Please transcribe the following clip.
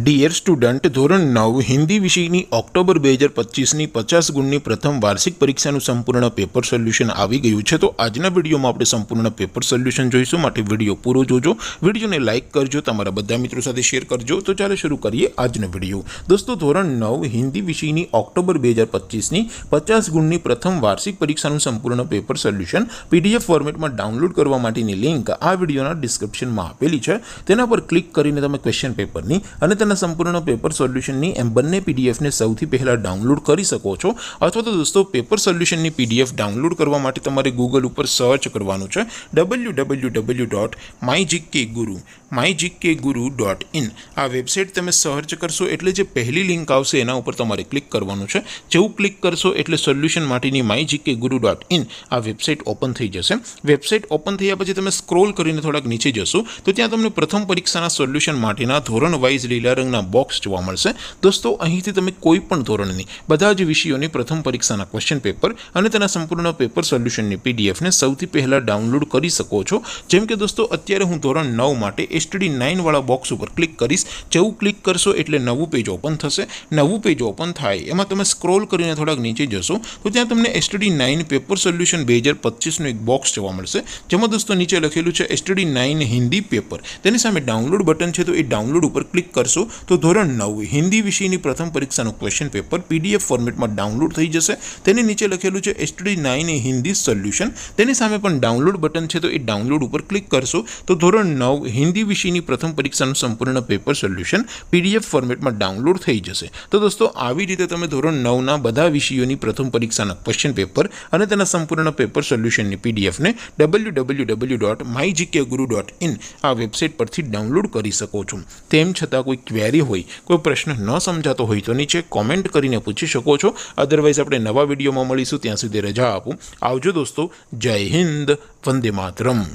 Dear student, ધોરણ 9 હિન્દી વિષયની October 2025ની 50 ગુણની પ્રથમ વાર્ષિક પરીક્ષાનું સંપૂર્ણ પેપર સોલ્યુશન આવી ગયું છે। તો આજના વિડીયોમાં આપણે સંપૂર્ણ પેપર સોલ્યુશન જોઈશું, માટે વિડીયો પૂરો જોજો, વિડીયોને લાઇક કરજો, તમારા બધા મિત્રો સાથે શેર કરજો। તો ચાલો શરૂ કરીએ આજનો વિડીયો। દોસ્તો, ધોરણ 9 હિન્દી વિષયની ઓક્ટોબર 2025ની 50 ગુણની પ્રથમ વાર્ષિક પરીક્ષાનું સંપૂર્ણ પેપર સોલ્યુશન પીડીએફ ફોર્મેટમાં ડાઉનલોડ કરવા માટેની લિંક આ વિડીયોના ડિસ્ક્રિપ્શનમાં આપેલી છે। તેના પર ક્લિક કરીને તમે ક્વેશ્ચન પેપરની અને તેના સંપૂર્ણ પેપર સોલ્યુશનની એમ બંને પીડીએફને સૌથી પહેલાં ડાઉનલોડ કરી શકો છો। અથવા તો દોસ્તો, પેપર સોલ્યુશનની પીડીએફ ડાઉનલોડ કરવા માટે તમારે ગૂગલ ઉપર સર્ચ કરવાનું છે www.mygkguru.in। આ વેબસાઇટ તમે સર્ચ કરશો એટલે જે પહેલી લિંક આવશે એના ઉપર તમારે ક્લિક કરવાનું છે। જેવું ક્લિક કરશો એટલે સોલ્યુશન માટેની mygkguru.in આ વેબસાઇટ ઓપન થઈ જશે। વેબસાઇટ ઓપન થયા પછી તમે સ્ક્રોલ કરીને થોડાક નીચે જશો તો ત્યાં તમને પ્રથમ પરીક્ષાના સોલ્યુશન માટેના ધોરણ વાઇઝ લીલા રંગના બોક્સ જોવા મળશે। દોસ્તો, અહીંથી તમે કોઈ પણ ધોરણની બધા જ વિષયોની પ્રથમ પરીક્ષાના ક્વેશ્ચન પેપર અને તેના સંપૂર્ણ પેપર સોલ્યુશનની પીડીએફને સૌથી પહેલાં ડાઉનલોડ કરી શકો છો। જેમ કે દોસ્તો, અત્યારે હું ધોરણ 9 માટે STD 9 વાળા બોક્સ ઉપર ક્લિક કરીશ। જેવું ક્લિક કરશો એટલે નવું પેજ ઓપન થશે। નવું પેજ ઓપન થાય એમાં તમે સ્ક્રોલ કરીને થોડાક નીચે જશો તો ત્યાં તમને STD 9 પેપર સોલ્યુશન 2025નું એક બોક્સ જોવા મળશે, જેમાં દોસ્તો નીચે લખેલું છે STD 9 હિન્દી પેપર। તેની સામે ડાઉનલોડ બટન છે, તો એ ડાઉનલોડ ઉપર ક્લિક કરશો તો ધોરણ 9 હિન્દી વિષયની પ્રથમ પરીક્ષાનું ક્વેશ્ચન પેપર પીડીએફ ફોર્મેટમાં ડાઉનલોડ થઈ જશે। તેની નીચે લખેલું છે STD 9 હિન્દી સોલ્યુશન। તેની સામે પણ ડાઉનલોડ બટન છે, તો એ ડાઉનલોડ ઉપર ક્લિક કરશો તો ધોરણ 9 હિન્દી વિષયની પ્રથમ પરીક્ષાનું સંપૂર્ણ પેપર સોલ્યુશન પીડીએફ ફોર્મેટમાં ડાઉનલોડ થઈ જશે। તો દોસ્તો, આવી રીતે તમે ધોરણ 9ના બધા વિષયોની પ્રથમ પરીક્ષાના ક્વેશ્ચન પેપર અને તેના સંપૂર્ણ પેપર સોલ્યુશનની પીડીએફને www.mygkguru.in આ વેબસાઇટ પરથી ડાઉનલોડ કરી શકો છો। તેમ છતાં કોઈ ક્વેરી હોય, કોઈ પ્રશ્ન ન સમજાતો હોય તો નીચે કોમેન્ટ કરીને પૂછી શકો છો। અદરવાઇઝ આપણે નવા વિડીયોમાં મળીશું, ત્યાં સુધી રજા આપું। આવજો દોસ્તો, જય હિન્દ, વંદે માતરમ।